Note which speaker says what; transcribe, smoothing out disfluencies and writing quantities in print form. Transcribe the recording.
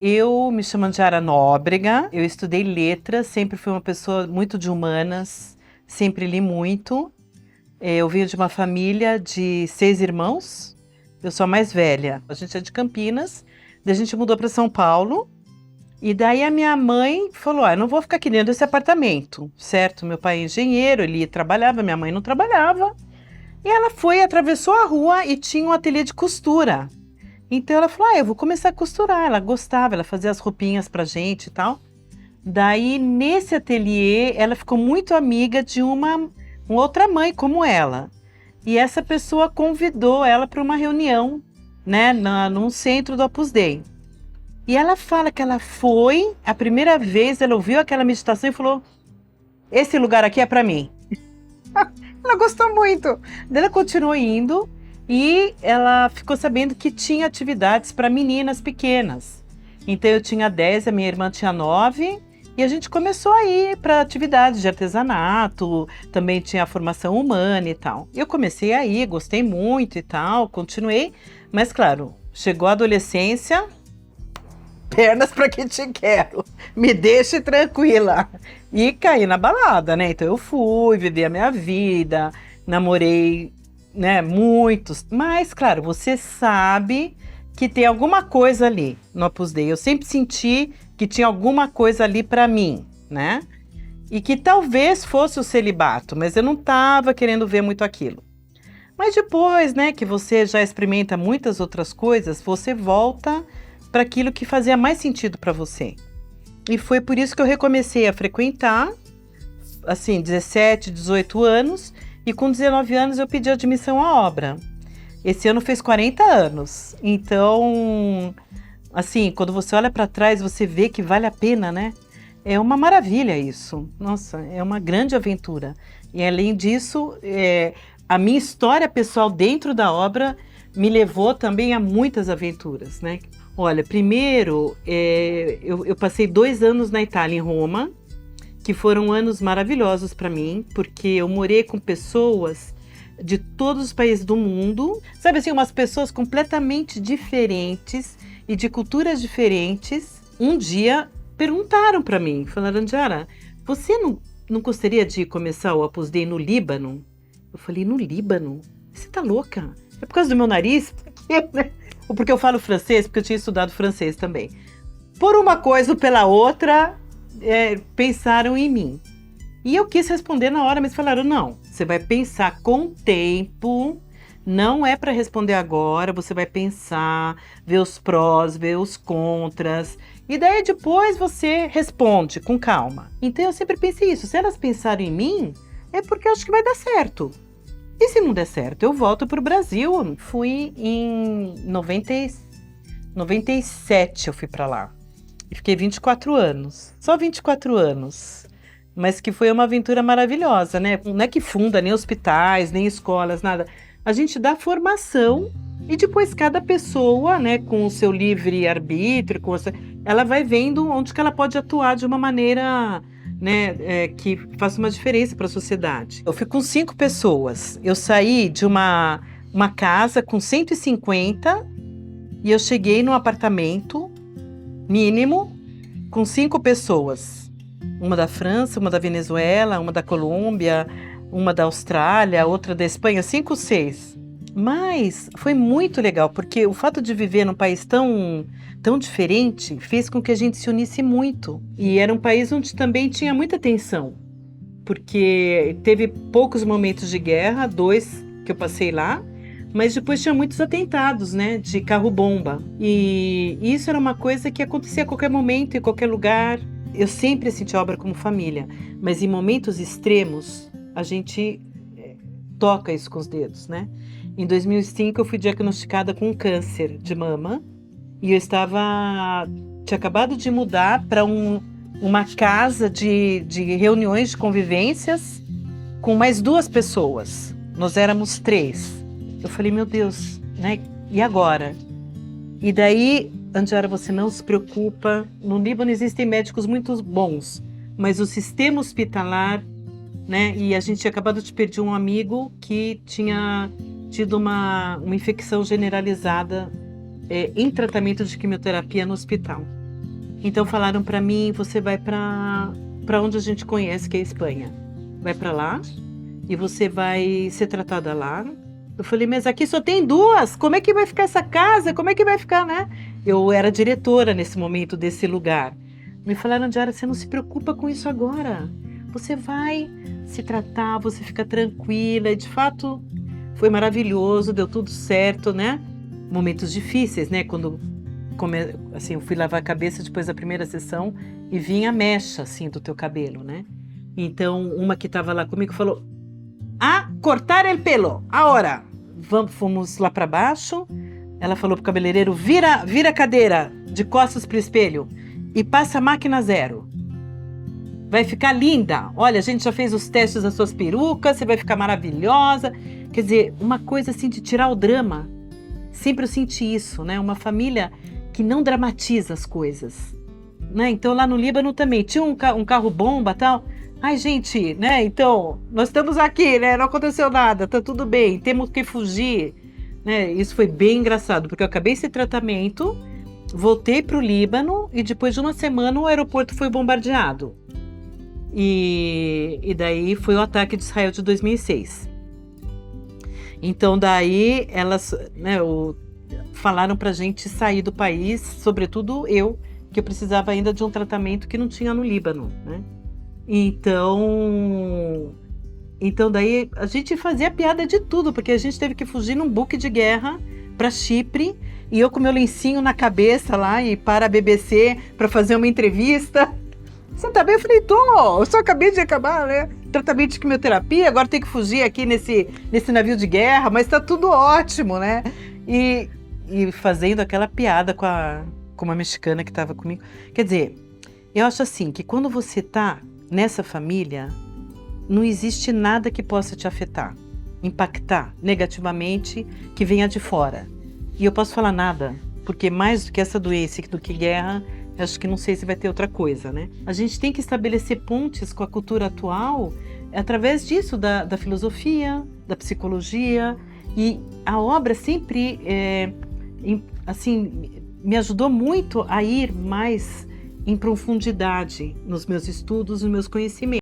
Speaker 1: Eu me chamo Andiara Nóbrega, eu estudei letras, sempre fui uma pessoa muito de humanas, sempre li muito. Eu venho de uma família de 6 irmãos, eu sou a mais velha. A gente é de Campinas, daí a gente mudou para São Paulo, e daí a minha mãe falou: eu não vou ficar aqui dentro desse apartamento, certo? Meu pai é engenheiro, ele trabalhava, minha mãe não trabalhava. E ela foi, atravessou a rua e tinha um ateliê de costura. Então ela falou: eu vou começar a costurar. Ela gostava, ela fazia as roupinhas pra gente e tal. Daí, nesse ateliê, ela ficou muito amiga de uma outra mãe como ela. E essa pessoa convidou ela para uma reunião, né, num centro do Opus Dei. E ela fala que ela foi, a primeira vez, ela ouviu aquela meditação e falou: esse lugar aqui é para mim. Ela gostou muito. Daí ela continuou indo e ela ficou sabendo que tinha atividades para meninas pequenas. Então eu tinha 10, a minha irmã tinha 9 e a gente começou a ir para atividades de artesanato, também tinha a formação humana e tal. Eu comecei a ir, gostei muito e tal, continuei, mas claro, chegou a adolescência, pernas para que te quero, me deixe tranquila. E caí na balada, né? Então eu fui, vivi a minha vida, namorei, né, muitos. Mas, claro, você sabe que tem alguma coisa ali no Opus Dei. Eu sempre senti que tinha alguma coisa ali para mim, né? E que talvez fosse o celibato, mas eu não estava querendo ver muito aquilo. Mas depois, né, que você já experimenta muitas outras coisas, você volta para aquilo que fazia mais sentido para você. E foi por isso que eu recomecei a frequentar, assim, 17, 18 anos, e com 19 anos eu pedi admissão à obra. Esse ano fez 40 anos. Então, assim, quando você olha para trás, você vê que vale a pena, né? É uma maravilha isso. Nossa, é uma grande aventura. E além disso, a minha história pessoal dentro da obra me levou também a muitas aventuras, né? Olha, primeiro, eu passei 2 anos na Itália, em Roma, que foram anos maravilhosos para mim, porque eu morei com pessoas de todos os países do mundo, sabe assim, umas pessoas completamente diferentes e de culturas diferentes. Um dia perguntaram para mim, falaram: Andiara, você não gostaria de começar o Opus Dei no Líbano? Eu falei: no Líbano? Você tá louca? É por causa do meu nariz? Ou porque eu falo francês, porque eu tinha estudado francês também. Por uma coisa ou pela outra, pensaram em mim. E eu quis responder na hora, mas falaram: não, você vai pensar com tempo, não é para responder agora, você vai pensar, ver os prós, ver os contras, e daí depois você responde com calma. Então eu sempre pensei isso: se elas pensaram em mim, é porque eu acho que vai dar certo. E se não der certo, eu volto para o Brasil. Fui em 97, eu fui para lá. E fiquei 24 anos. Só 24 anos. Mas que foi uma aventura maravilhosa, né? Não é que funda nem hospitais, nem escolas, nada. A gente dá formação e depois cada pessoa, né, com o seu livre arbítrio, ela vai vendo onde que ela pode atuar de uma maneira, né, que faça uma diferença para a sociedade. Eu fui com 5 pessoas. Eu saí de uma casa com 150 e eu cheguei num apartamento mínimo com 5 pessoas. Uma da França, uma da Venezuela, uma da Colômbia, uma da Austrália, outra da Espanha, 5, 6. Mas foi muito legal, porque o fato de viver num país tão diferente fez com que a gente se unisse muito. E era um país onde também tinha muita tensão, porque teve poucos momentos de guerra, 2 que eu passei lá, mas depois tinha muitos atentados, né, de carro-bomba. E isso era uma coisa que acontecia a qualquer momento, em qualquer lugar. Eu sempre senti a obra como família, mas em momentos extremos, a gente toca isso com os dedos, né? Em 2005, eu fui diagnosticada com um câncer de mama e eu tinha acabado de mudar para uma casa de reuniões de convivências com mais 2 pessoas. Nós éramos 3. Eu falei: meu Deus, né? E agora? E daí, Andiara, você não se preocupa. No Líbano existem médicos muito bons, mas o sistema hospitalar, né? E a gente tinha acabado de perder um amigo que tinha tido uma infecção generalizada em tratamento de quimioterapia no hospital. Então falaram para mim, você vai para onde a gente conhece, que é a Espanha. Vai para lá e você vai ser tratada lá. Eu falei, mas aqui só tem duas, como é que vai ficar essa casa? Como é que vai ficar, né? Eu era diretora nesse momento desse lugar. Me falaram, Diara, você não se preocupa com isso agora. Você vai se tratar, você fica tranquila. E de fato, foi maravilhoso, deu tudo certo, né? Momentos difíceis, né? Quando assim, eu fui lavar a cabeça depois da primeira sessão e vinha a mecha, assim, do teu cabelo, né? Então, uma que estava lá comigo falou, cortar el pelo, agora. Fomos lá para baixo, ela falou pro cabeleireiro, vira a cadeira de costas pro espelho e passa a máquina zero. Vai ficar linda. Olha, a gente já fez os testes das suas perucas, você vai ficar maravilhosa. Quer dizer, uma coisa assim de tirar o drama. Sempre eu senti isso, né? Uma família que não dramatiza as coisas, né? Então lá no Líbano também tinha um carro bomba, tal. Ai, gente, né? Então, nós estamos aqui, né? Não aconteceu nada, tá tudo bem, temos que fugir, né? Isso foi bem engraçado, porque eu acabei esse tratamento, voltei para o Líbano e depois de uma semana o aeroporto foi bombardeado. E daí foi o ataque de Israel de 2006. Então daí elas, né, falaram pra gente sair do país, sobretudo eu, que eu precisava ainda de um tratamento que não tinha no Líbano, né? Então daí a gente fazia piada de tudo, porque a gente teve que fugir num buque de guerra para Chipre, e eu com meu lencinho na cabeça lá e para a BBC para fazer uma entrevista. Você tá bem? Eu falei, eu só acabei de acabar, né? Tratamento de quimioterapia, agora tem que fugir aqui nesse navio de guerra, mas tá tudo ótimo, né? E fazendo aquela piada com uma mexicana que estava comigo. Quer dizer, eu acho assim, que quando você tá nessa família, não existe nada que possa te afetar, impactar negativamente, que venha de fora. E eu posso falar nada, porque mais do que essa doença, do que guerra, acho que não sei se vai ter outra coisa, né? A gente tem que estabelecer pontes com a cultura atual através disso, da filosofia, da psicologia, e a obra sempre, assim, me ajudou muito a ir mais em profundidade nos meus estudos, nos meus conhecimentos.